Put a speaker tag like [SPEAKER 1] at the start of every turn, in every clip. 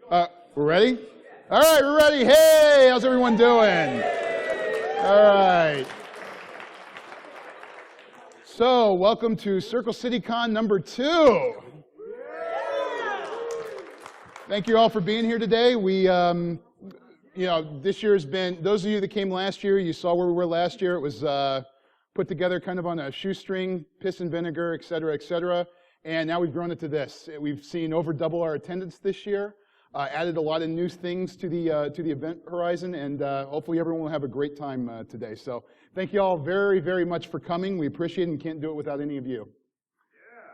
[SPEAKER 1] We're ready? All right, we're ready. Hey, how's everyone doing? All right. So, welcome to Circle City Con number 2. Thank you all for being here today. We, this year has been, those of you that came last year, you saw where we were last year. It was put together kind of on a shoestring, piss and vinegar, et cetera, and now we've grown it to this. We've seen over double our attendance this year, added a lot of new things to the event horizon, and hopefully everyone will have a great time today. So thank you all very, very much for coming. We appreciate it and can't do it without any of you. Yeah.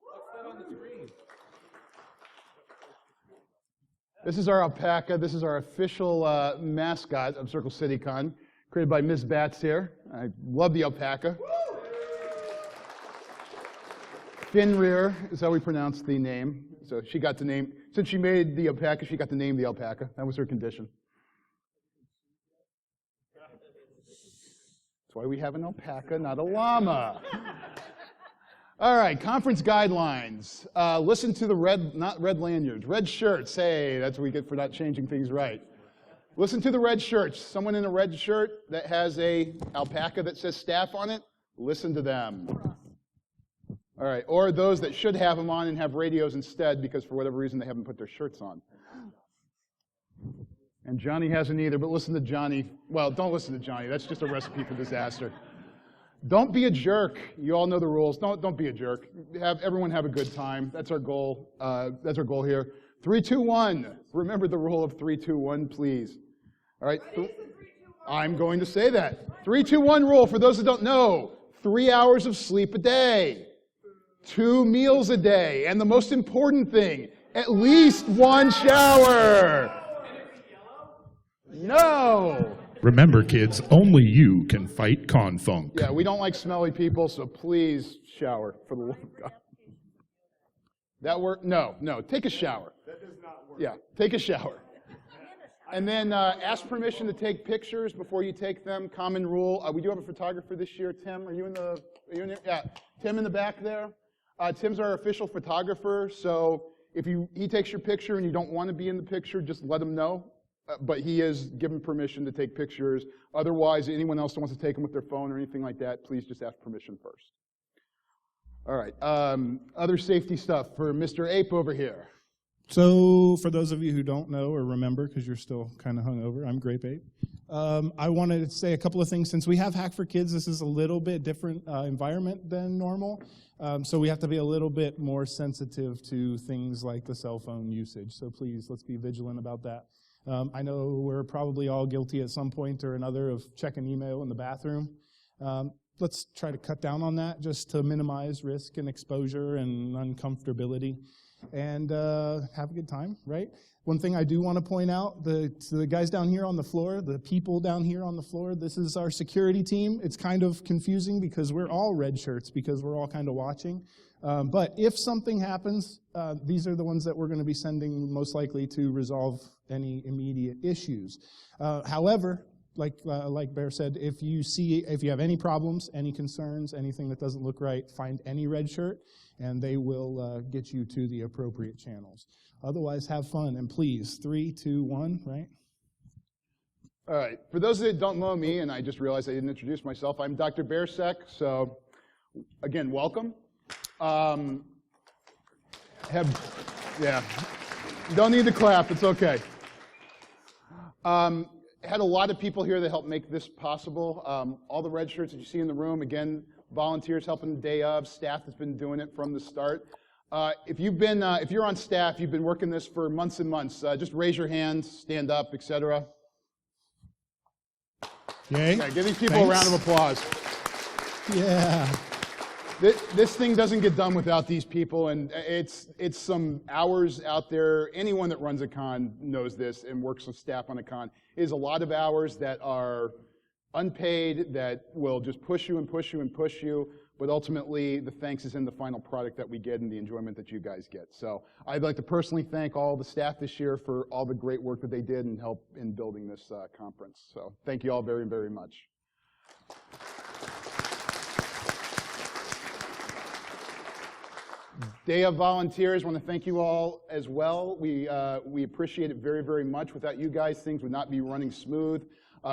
[SPEAKER 1] What's that on the screen? This is our alpaca. This is our official mascot of Circle City Con, created by Ms. Batts here. I love the alpaca. Finrear is how we pronounce the name. So she got to name, since she made the alpaca, she got to name the alpaca. That was her condition. That's why we have an alpaca, not a llama. All right, conference guidelines. Listen to the not red lanyards, red shirts. Hey, that's what we get for not changing things right. Listen to the red shirts. Someone in a red shirt that has a alpaca that says staff on it, listen to them. All right, or those that should have them on and have radios instead because for whatever reason they haven't put their shirts on. And Johnny hasn't either, but listen to Johnny. Well, don't listen to Johnny. That's just a recipe for disaster. Don't be a jerk. You all know the rules. Don't be a jerk. Everyone have a good time. That's our goal. That's our goal here. 3, 2, 1. Remember the rule of 3, 2, 1, please. All right. I'm going to say that. 3, 2, 1 rule. For those that don't know, 3 hours of sleep a day, 2 meals a day, and the most important thing, at least 1 shower. No.
[SPEAKER 2] Remember, kids, only you can fight con-funk.
[SPEAKER 1] Yeah, we don't like smelly people, so please shower, for the love of God. That work? No, take a shower. That does not work. Yeah, take a shower. And then ask permission to take pictures before you take them. Common rule. We do have a photographer this year. Tim, are you in there? Yeah, Tim in the back there. Tim's our official photographer, so if he takes your picture and you don't want to be in the picture, just let him know. But he is given permission to take pictures. Otherwise, anyone else that wants to take them with their phone or anything like that, please just ask permission first. All right. Other safety stuff for Mr. Ape over here.
[SPEAKER 3] So for those of you who don't know or remember, because you're still kind of hungover, I'm Grape Ape. I wanted to say a couple of things. Since we have Hack for Kids, this is a little bit different environment than normal. So we have to be a little bit more sensitive to things like the cell phone usage. So please, let's be vigilant about that. I know we're probably all guilty at some point or another of checking email in the bathroom. Let's try to cut down on that just to minimize risk and exposure and uncomfortability and have a good time, right? One thing I do want to point out, the guys down here on the floor, the people down here on the floor, this is our security team. It's kind of confusing because we're all red shirts because we're all kind of watching. But if something happens, these are the ones that we're going to be sending most likely to resolve any immediate issues. However, like Bear said, if you have any problems, any concerns, anything that doesn't look right, find any red shirt, and they will get you to the appropriate channels. Otherwise, have fun, and please, 3, 2, 1, right?
[SPEAKER 1] All right. For those that don't know me, and I just realized I didn't introduce myself, I'm Dr. Bearsek. So, again, welcome. Yeah. You don't need to clap. It's okay. Had a lot of people here that helped make this possible. All the red shirts that you see in the room, again, volunteers helping the day of, staff that's been doing it from the start. If you're on staff, you've been working this for months and months, just raise your hand, stand up, etc.
[SPEAKER 3] Yay.
[SPEAKER 1] Yeah, give these people a round of applause.
[SPEAKER 3] Yeah.
[SPEAKER 1] This thing doesn't get done without these people, and it's some hours out there. Anyone that runs a con knows this and works with staff on a con. It is a lot of hours that are unpaid, that will just push you and push you and push you, but ultimately the thanks is in the final product that we get and the enjoyment that you guys get. So I'd like to personally thank all the staff this year for all the great work that they did and help in building this conference. So thank you all very, very much. Day of Volunteers, I want to thank you all as well. We appreciate it very, very much. Without you guys, things would not be running smooth.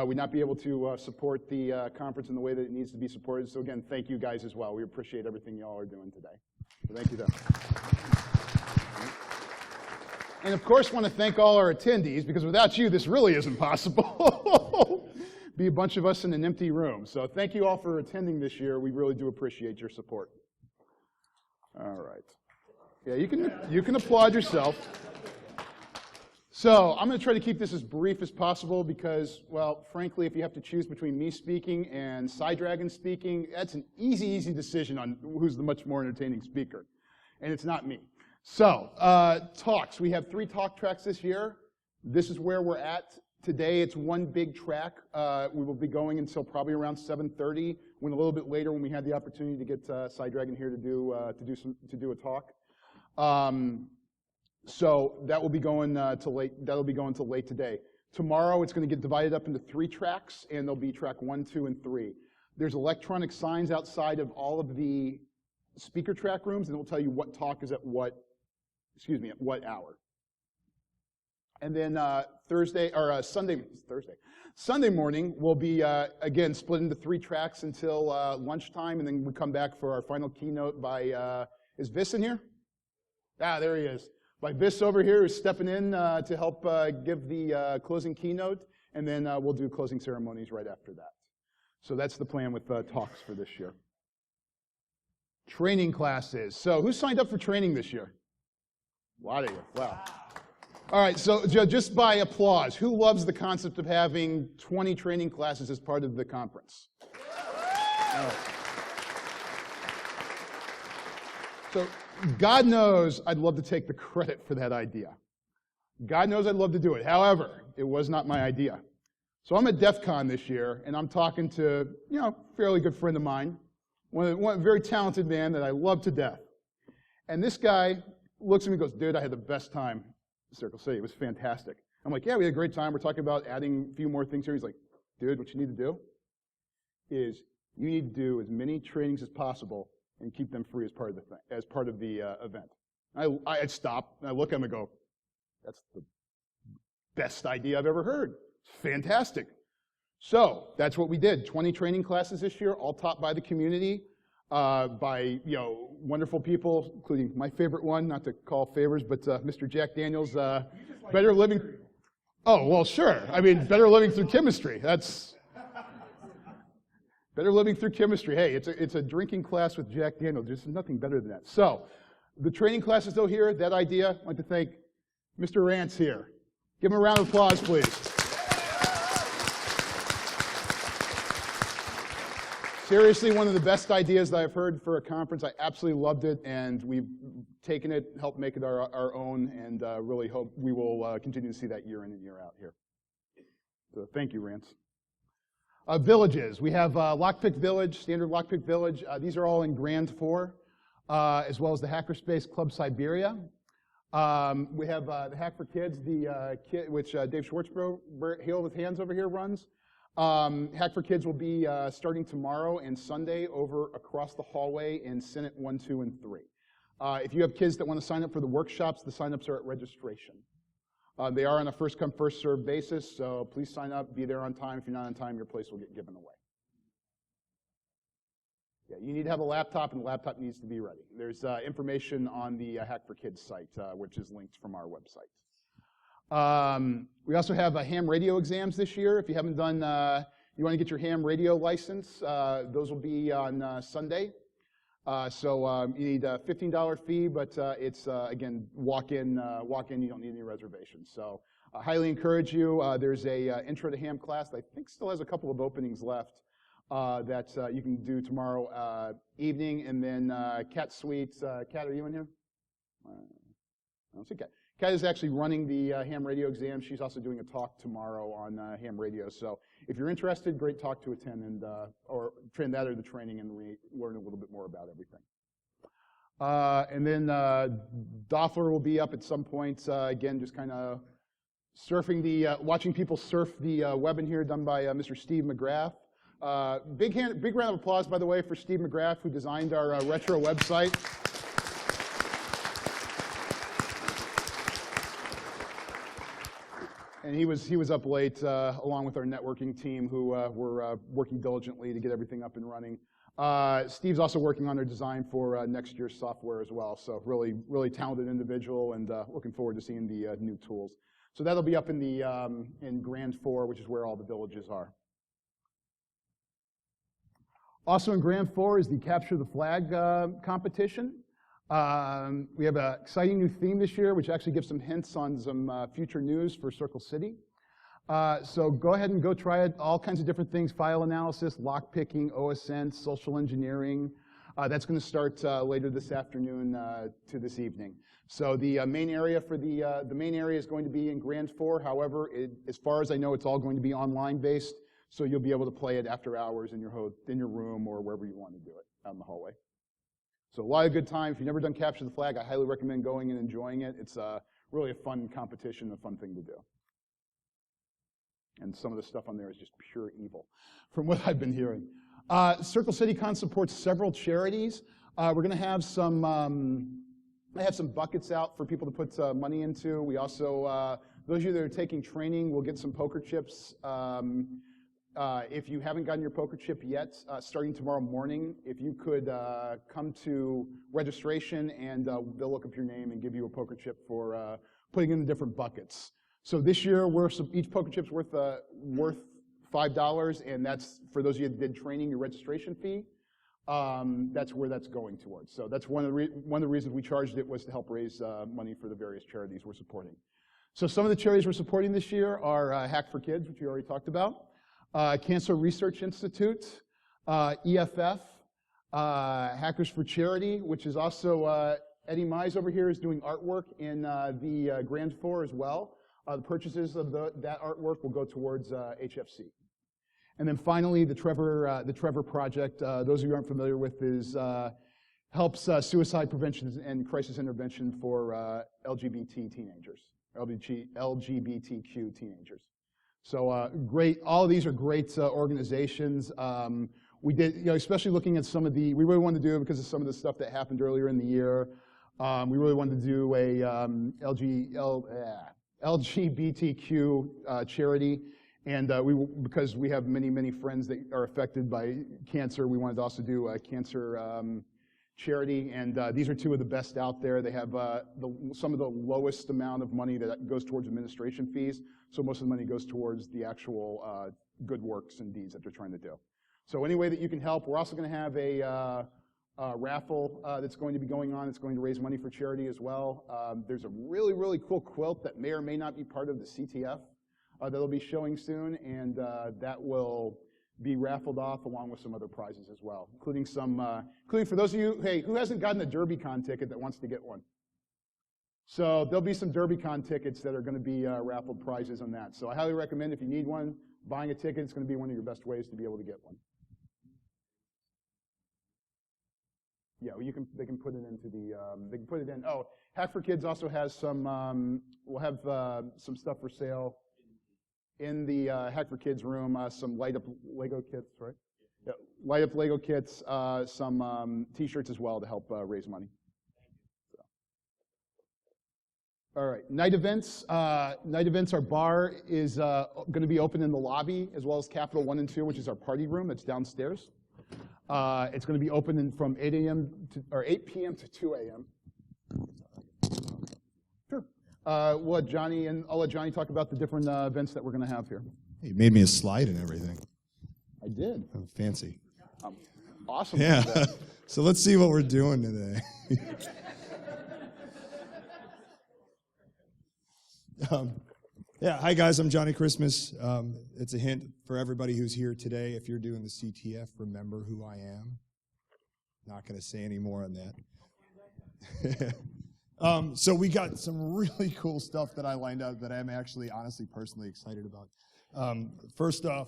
[SPEAKER 1] We'd not be able to support the conference in the way that it needs to be supported. So again, thank you guys as well. We appreciate everything y'all are doing today. So thank you, though. And of course, want to thank all our attendees, because without you, this really isn't possible. Be a bunch of us in an empty room. So thank you all for attending this year. We really do appreciate your support. All right. Yeah, you can applaud yourself. So I'm going to try to keep this as brief as possible because, well, frankly, if you have to choose between me speaking and Psydragon speaking, that's an easy decision on who's the much more entertaining speaker. And it's not me. So, talks. We have 3 talk tracks this year. This is where we're at today. It's one big track. We will be going until probably around 7:30. When a little bit later, when we had the opportunity to get Psydragon here to do a talk. So that will be going to late. That'll be going till late today. Tomorrow, it's going to get divided up into 3 tracks, and there'll be track 1, 2, and 3. There's electronic signs outside of all of the speaker track rooms, and it will tell you what talk is at what hour. And then Sunday morning, we'll be, again, split into 3 tracks until lunchtime, and then we come back for our final keynote by, is Vis in here? Ah, there he is. By Vis over here, who's stepping in to help give the closing keynote, and then we'll do closing ceremonies right after that. So that's the plan with talks for this year. Training classes. So who signed up for training this year? A lot of you. Wow. All right, so just by applause, who loves the concept of having 20 training classes as part of the conference? Right. So God knows I'd love to take the credit for that idea. God knows I'd love to do it. However, it was not my idea. So I'm at DEF CON this year, and I'm talking to, a fairly good friend of mine, one very talented man that I love to death. And this guy looks at me and goes, dude, I had the best time in Circle City. It was fantastic. I'm like, yeah, we had a great time. We're talking about adding a few more things here. He's like, dude, what you need to do is you need to do as many trainings as possible and keep them free as part of the event. I stop, and I look at him and go, that's the best idea I've ever heard. It's fantastic. So that's what we did. 20 training classes this year, all taught by the community, by wonderful people, including my favorite one, not to call favors, but Mr. Jack Daniels, Better Living. Oh, well, sure. I mean, Better Living Through Chemistry. That's Better Living Through Chemistry. Hey, it's a drinking class with Jack Daniels. There's nothing better than that. So the training classes, though, here, that idea, I'd like to thank Mr. Rance here. Give him a round of applause, please. Seriously, one of the best ideas that I've heard for a conference. I absolutely loved it, and we've taken it, helped make it our own, and really hope we will continue to see that year in and year out here. So thank you, Rance. Villages. We have Lockpick Village, Standard Lockpick Village. These are all in Grand 4, as well as the Hackerspace Club Siberia. We have the Hack for Kids, which Dave Schwartzbro, Hail with Hands over here runs. Hack for Kids will be starting tomorrow and Sunday over across the hallway in Senate 1, 2, and 3. If you have kids that want to sign up for the workshops, the sign-ups are at registration. They are on a first-come, first-served basis, so please sign up, be there on time. If you're not on time, your place will get given away. Yeah, you need to have a laptop, and the laptop needs to be ready. There's information on the Hack for Kids site, which is linked from our website. We also have ham radio exams this year. If you haven't done, you want to get your ham radio license, those will be on Sunday. So you need a $15 fee, but it's, again, walk-in, you don't need any reservations. So I highly encourage you. There's a intro to ham class that I think still has a couple of openings left that you can do tomorrow evening. And then Kat Sweets, Kat, are you in here? I don't see Kat. Kat is actually running the ham radio exam. She's also doing a talk tomorrow on ham radio. So if you're interested, great talk to attend, and or attend that or the training and learn a little bit more about everything. And then Doffler will be up at some point. Again, just kind of surfing watching people surf the web in here, done by Mr. Steve McGrath. Big round of applause, by the way, for Steve McGrath, who designed our retro website. And he was up late along with our networking team who were working diligently to get everything up and running. Steve's also working on their design for next year's software as well. So really talented individual, and looking forward to seeing the new tools. So that'll be up in the in Grand 4, which is where all the villages are. Also in Grand 4 is the Capture the Flag competition. We have an exciting new theme this year, which actually gives some hints on some future news for Circle City. So go ahead and go try it. All kinds of different things: file analysis, lock picking, OSN, social engineering. That's going to start later this afternoon to this evening. So the main area for the main area is going to be in Grand 4. However, as far as I know, it's all going to be online based. So you'll be able to play it after hours in your room or wherever you want to do it out in the hallway. So a lot of good time. If you've never done Capture the Flag, I highly recommend going and enjoying it. It's really a fun competition, a fun thing to do. And some of the stuff on there is just pure evil, from what I've been hearing. Circle CityCon supports several charities. We're going to have some. I have some buckets out for people to put money into. We also, those of you that are taking training, will get some poker chips. If you haven't gotten your poker chip yet, starting tomorrow morning, if you could come to registration, and they'll look up your name and give you a poker chip for putting in the different buckets. So this year, each poker chip's worth $5, and that's, for those of you that did training, your registration fee. That's where that's going towards. So that's one of the reasons we charged it, was to help raise money for the various charities we're supporting. So some of the charities we're supporting this year are Hack for Kids, which we already talked about, Cancer Research Institute, EFF, Hackers for Charity, which is also Eddie Mize over here is doing artwork in the Grand 4 as well. The purchases of that artwork will go towards HFC. And then finally, the Trevor Project. Those of you who aren't familiar with, helps suicide prevention and crisis intervention for LGBT teenagers, LGBTQ teenagers. So great. All of these are great organizations. We did, especially looking at some of we really wanted to do it because of some of the stuff that happened earlier in the year. We really wanted to do a LGBTQ charity. And because we have many friends that are affected by cancer, we wanted to also do a cancer charity. And these are two of the best out there. They have some of the lowest amount of money that goes towards administration fees. So most of the money goes towards the actual good works and deeds that they're trying to do. So any way that you can help. We're also going to have a raffle that's going to be going on. It's going to raise money for charity as well. There's a really cool quilt that may or may not be part of the CTF. That'll be showing soon, and that will be raffled off along with some other prizes as well, including for those of you, hey, who hasn't gotten a DerbyCon ticket that wants to get one? So there'll be some DerbyCon tickets that are going to be raffled prizes on that. So I highly recommend, if you need one, buying a ticket. It's going to be one of your best ways to be able to get one. Yeah, they can put it into they can put it in. Oh, Hack for Kids also has some. We'll have some stuff for sale in the Hack for Kids room, some light up Lego kits, right? Yeah, light up Lego kits, some T-shirts as well to help raise money. So. All right, night events. Night events. Our bar is going to be open in the lobby, as well as Capitol 1 and 2, which is our party room that's downstairs. It's going to be open from 8 p.m. to 2 a.m. Sure. I'll let Johnny talk about the different events that we're going to have here.
[SPEAKER 4] You made me a slide and everything.
[SPEAKER 1] I did.
[SPEAKER 4] Oh, fancy.
[SPEAKER 1] Awesome.
[SPEAKER 4] Yeah. So let's see what we're doing today. Yeah, hi guys, I'm Johnny Christmas. It's a hint for everybody who's here today. If you're doing the CTF, remember who I am. Not going to say any more on that. So we got some really cool stuff that I lined up that I'm actually, honestly, personally excited about. First off,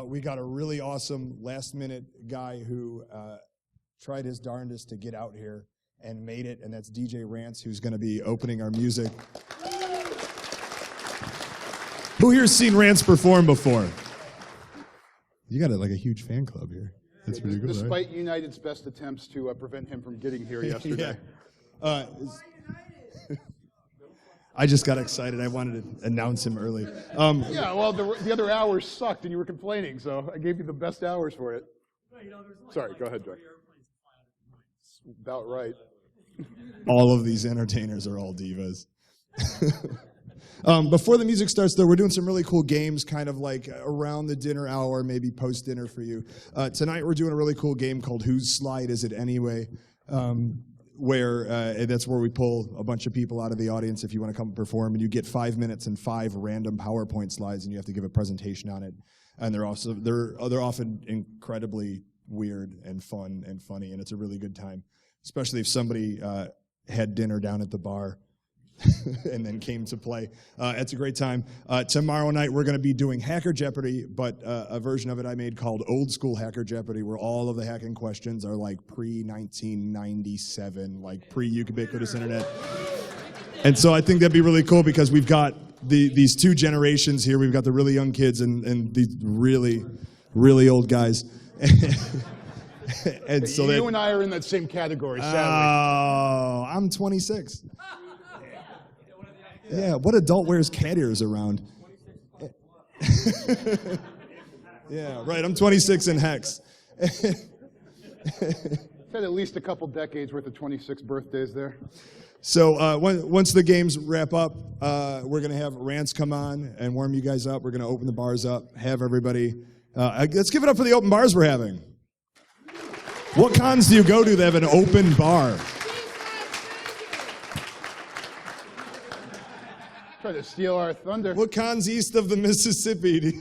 [SPEAKER 4] we got a really awesome last-minute guy who tried his darndest to get out here and made it, and that's DJ Rance, who's going to be opening our music. Who here's seen Rance perform before? You got like a huge fan club here. That's pretty good,
[SPEAKER 1] Despite United's best attempts to prevent him from getting here yesterday.
[SPEAKER 4] I just got excited. I wanted to announce him early.
[SPEAKER 1] Yeah, well, the other hours sucked, and you were complaining, so I gave you the best hours for it. Sorry, go ahead, Joy. About right.
[SPEAKER 4] All of these entertainers are all divas. Before the music starts, though, we're doing some really cool games, kind of like around the dinner hour, maybe post-dinner for you. Tonight, we're doing a really cool game called Whose Slide Is It Anyway? Where that's where we pull a bunch of people out of the audience if you want to come perform, and you get 5 minutes and 5 random PowerPoint slides, and you have to give a presentation on it. And they're often incredibly weird and fun and funny, and it's a really good time, especially if somebody had dinner down at the bar and then came to play. It's a great time. Tomorrow night we're going to be doing Hacker Jeopardy, but a version of it I made called Old School Hacker Jeopardy, where all of the hacking questions are like pre-1997, like pre-ubiquitous internet. And so I think that'd be really cool because we've got these two generations here. We've got the really young kids and these really, really old guys. And so
[SPEAKER 1] you and I are in that same category, sadly.
[SPEAKER 4] Oh, I'm 26. Yeah, what adult wears cat ears around? Yeah, right, I'm 26 in Hex.
[SPEAKER 1] Had at least a couple decades worth of 26 birthdays there.
[SPEAKER 4] So once the games wrap up, we're going to have Rants come on and warm you guys up. We're going to open the bars up, have everybody. Let's give it up for the open bars we're having. What cons do you go to that have an open bar?
[SPEAKER 1] Try to steal our thunder.
[SPEAKER 4] What cons east of the Mississippi?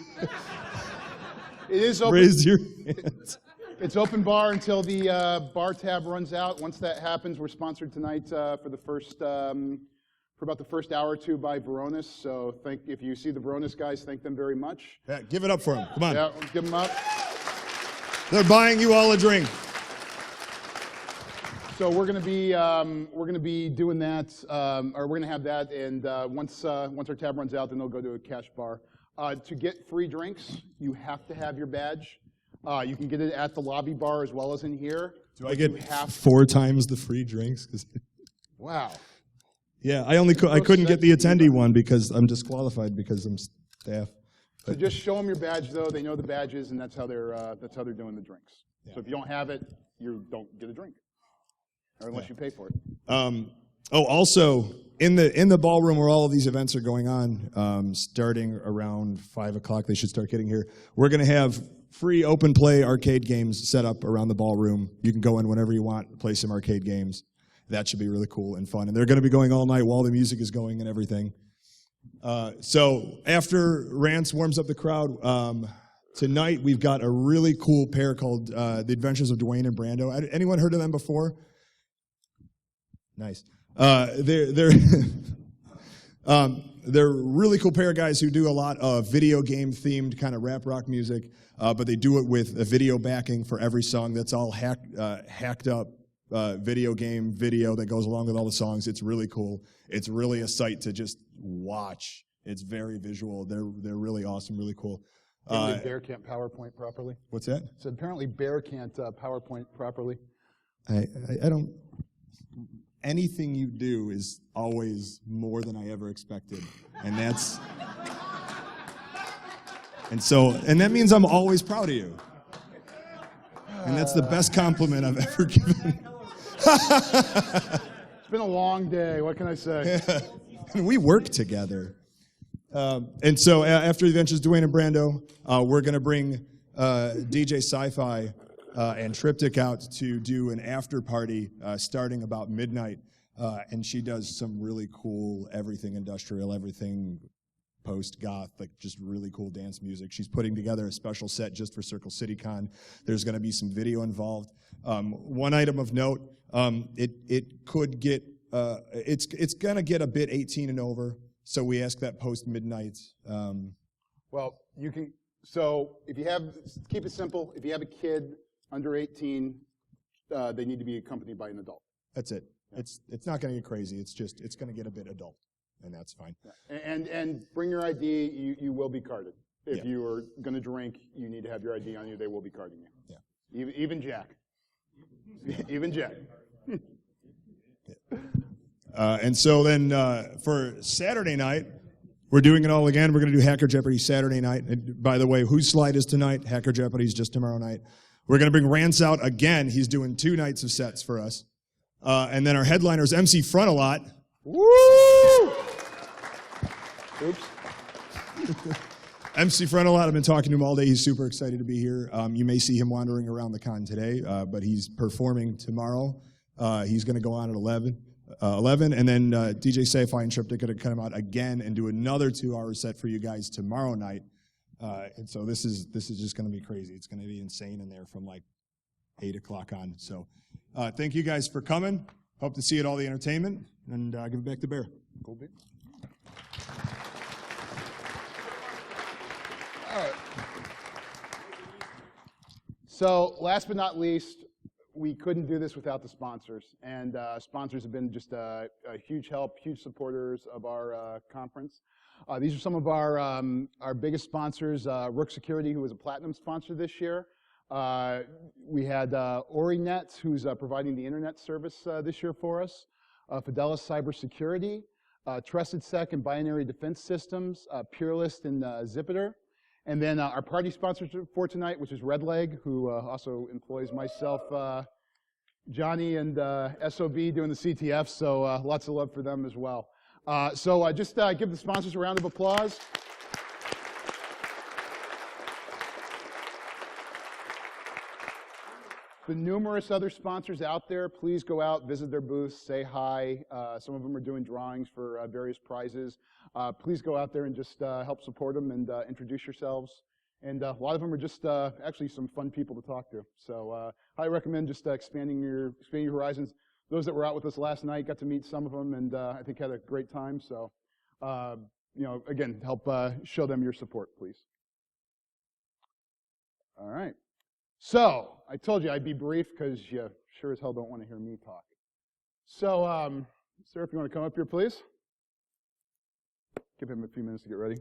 [SPEAKER 1] It is open.
[SPEAKER 4] Raise your hands.
[SPEAKER 1] It's open bar until the bar tab runs out. Once that happens, we're sponsored tonight for about the first hour or two by Veronis. So if you see the Veronis guys, thank them very much.
[SPEAKER 4] Yeah, give it up for them. Come on.
[SPEAKER 1] Yeah, give them up.
[SPEAKER 4] They're buying you all a drink.
[SPEAKER 1] So we're going to be doing that, or we're going to have that, and once our tab runs out, then they'll go to a cash bar. To get free drinks, you have to have your badge. You can get it at the lobby bar as well as in here.
[SPEAKER 4] Do I get 4 times the free drinks?
[SPEAKER 1] Wow.
[SPEAKER 4] Yeah, I couldn't get the attendee one because I'm disqualified because I'm staff.
[SPEAKER 1] So just show them your badge, though. They know the badges, and that's how they're doing the drinks. Yeah. So if you don't have it, you don't get a drink. Or unless you pay for it.
[SPEAKER 4] Also, in the ballroom where all of these events are going on, starting around 5 o'clock, they should start getting here. We're going to have free open play arcade games set up around the ballroom. You can go in whenever you want, play some arcade games. That should be really cool and fun. And they're going to be going all night while the music is going and everything. So after Rance warms up the crowd, tonight we've got a really cool pair called The Adventures of Dwayne and Brando. Anyone heard of them before? Nice. They're a really cool pair of guys who do a lot of video game themed kind of rap rock music, but they do it with a video backing for every song. That's all hacked up video game video that goes along with all the songs. It's really cool. It's really a sight to just watch. It's very visual. They're really awesome, really cool.
[SPEAKER 1] Apparently Bear can't PowerPoint properly.
[SPEAKER 4] What's that?
[SPEAKER 1] So apparently Bear can't PowerPoint properly.
[SPEAKER 4] I don't. Anything you do is always more than I ever expected, and that means I'm always proud of you, and that's the best compliment I've ever given.
[SPEAKER 1] It's been a long day. What can I say?
[SPEAKER 4] We work together, and so after the Adventures Dwayne and Brando, we're going to bring DJ Sci-Fi and Triptych out to do an after party starting about midnight. And she does some really cool everything industrial, everything post-goth, like just really cool dance music. She's putting together a special set just for Circle City Con. There's going to be some video involved. One item of note, it's going to get a bit 18 and over, so we ask that post-midnight.
[SPEAKER 1] Well, you can, so keep it simple. If you have a kid under 18, they need to be accompanied by an adult.
[SPEAKER 4] That's it. Yeah. It's not going to get crazy. It's going to get a bit adult, and that's fine.
[SPEAKER 1] Yeah. And bring your ID. You will be carded. If you are going to drink, you need to have your ID on you. They will be carding you. Yeah. Even Jack. Even Jack.
[SPEAKER 4] And so then for Saturday night, we're doing it all again. We're going to do Hacker Jeopardy Saturday night. And by the way, whose slide is tonight? Hacker Jeopardy is just tomorrow night. We're going to bring Rance out again. He's doing 2 nights of sets for us. And then our headliner is MC Frontalot.
[SPEAKER 1] Woo! Oops.
[SPEAKER 4] MC Frontalot, I've been talking to him all day. He's super excited to be here. You may see him wandering around the con today, but he's performing tomorrow. He's going to go on at 11, and then DJ Sci-Fi and Triptych are going to come out again and do another 2-hour set for you guys tomorrow night. And so this is just going to be crazy. It's going to be insane in there from like 8 o'clock on. So thank you guys for coming. Hope to see you at all the entertainment, and give it back to Bear.
[SPEAKER 1] Cool, Bear. All right. So last but not least, we couldn't do this without the sponsors. And sponsors have been just a huge help, huge supporters of our conference. These are some of our biggest sponsors. Rook Security, who was a platinum sponsor this year. We had OriNet, who's providing the internet service this year for us. Fidelis Cybersecurity, Trusted Sec and Binary Defense Systems, Peerless and Zipiter. And then our party sponsors for tonight, which is Redleg, who also employs myself, Johnny, and SOB doing the CTF, so lots of love for them as well. So just give the sponsors a round of applause. The numerous other sponsors out there, please go out, visit their booths, say hi. Some of them are doing drawings for various prizes. Please go out there and just help support them and introduce yourselves. And a lot of them are just actually some fun people to talk to. So I recommend just expanding your horizons. Those that were out with us last night got to meet some of them, and I think had a great time. So again, help show them your support, please. All right. So, I told you I'd be brief because you sure as hell don't want to hear me talk. So, sir, if you want to come up here, please. Give him a few minutes to get ready.